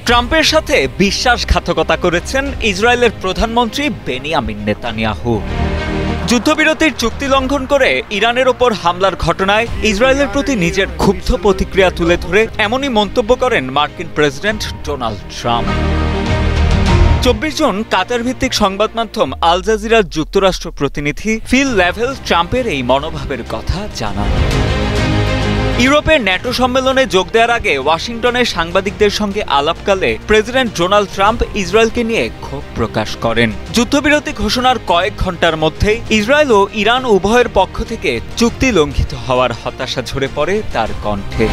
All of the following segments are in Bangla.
ট্রাম্পের সাথে বিশ্বাসঘাতকতা করেছেন ইসরায়েলের প্রধানমন্ত্রী বেনিয়ামিন নেতানিয়াহু। যুদ্ধবিরতির চুক্তি লঙ্ঘন করে ইরানের ওপর হামলার ঘটনায় ইসরায়েলের প্রতি নিজের ক্ষুব্ধ প্রতিক্রিয়া তুলে ধরে এমনই মন্তব্য করেন মার্কিন প্রেসিডেন্ট ডোনাল্ড ট্রাম্প। 24 জুন কাতার ভিত্তিক সংবাদ মাধ্যম আল জাজিরার যুক্তরাষ্ট্র প্রতিনিধি ফিল লেভেল ট্রাম্পের এই মনোভাবের কথা জানান। ইউরোপের ন্যাটো সম্মেলনে যোগ দেওয়ার আগে ওয়াশিংটনে সাংবাদিকদের সঙ্গে আলাপকালে প্রেসিডেন্ট ডোনাল্ড ট্রাম্প ইসরায়েলকে নিয়ে ক্ষোভ প্রকাশ করেন। যুদ্ধবিরতি ঘোষণার কয়েক ঘণ্টার মধ্যেই ইসরায়েল ও ইরান উভয়ের পক্ষ থেকে চুক্তি লঙ্ঘিত হওয়ার হতাশা ঝরে পড়ে তার কণ্ঠে।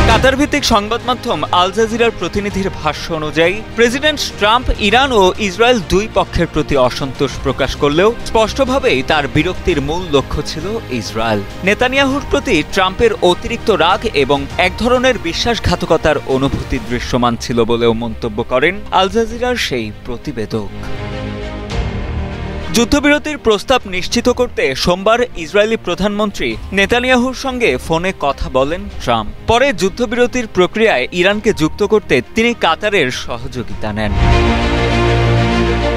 কাতার ভিত্তিক সংবাদ মাধ্যম আল জাজিরার প্রতিনিধির ভাষ্য অনুযায়ী প্রেসিডেন্ট ট্রাম্প ইরান ও ইসরায়েল দুই পক্ষের প্রতি অসন্তোষ প্রকাশ করলেও স্পষ্টভাবেই তার বিরক্তির মূল লক্ষ্য ছিল ইসরায়েল। নেতানিয়াহুর প্রতি ট্রাম্পের অতিরিক্ত রাগ এবং এক ধরনের বিশ্বাসঘাতকতার অনুভূতি দৃশ্যমান ছিল বলেও মন্তব্য করেন আল জাজিরার সেই প্রতিবেদক। যুদ্ধবিরতির প্রস্তাব নিশ্চিত করতে সোমবার ইসরায়েলি প্রধানমন্ত্রী নেতানিয়াহুর সঙ্গে ফোনে কথা বলেন ট্রাম্প। পরে যুদ্ধবিরতির প্রক্রিয়ায় ইরানকে যুক্ত করতে তিনি কাতারের সহযোগিতা নেন।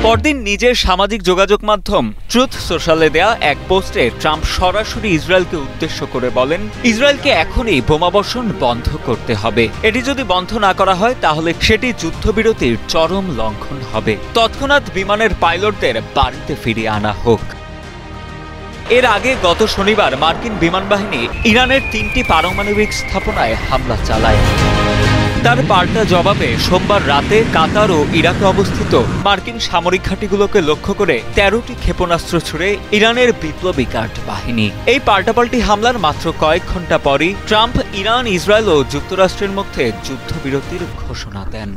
পরদিন নিজের সামাজিক যোগাযোগ মাধ্যম ট্রুথ সোশ্যালে দেয়া এক পোস্টে ট্রাম্প সরাসরি ইসরায়েলকে উদ্দেশ্য করে বলেন, ইসরায়েলকে এখনই বোমাবর্ষণ বন্ধ করতে হবে। এটি যদি বন্ধ না করা হয় তাহলে সেটি যুদ্ধবিরতির চরম লঙ্ঘন হবে। তৎক্ষণাৎ বিমানের পাইলটদের বাড়িতে ফিরিয়ে আনা হোক। এর আগে গত শনিবার মার্কিন বিমান বাহিনী ইরানের 3টি পারমাণবিক স্থাপনায় হামলা চালায়। তার পাল্টা জবাবে সোমবার রাতে কাতার ও ইরাকে অবস্থিত মার্কিন সামরিক ঘাঁটিগুলোকে লক্ষ্য করে 13টি ক্ষেপণাস্ত্র ছুড়ে ইরানের বিপ্লবী গার্ড বাহিনী। এই পাল্টাপাল্টি হামলার মাত্র কয়েক ঘণ্টা পরই ট্রাম্প ইরান, ইসরায়েল ও যুক্তরাষ্ট্রের মধ্যে যুদ্ধবিরতির ঘোষণা দেন।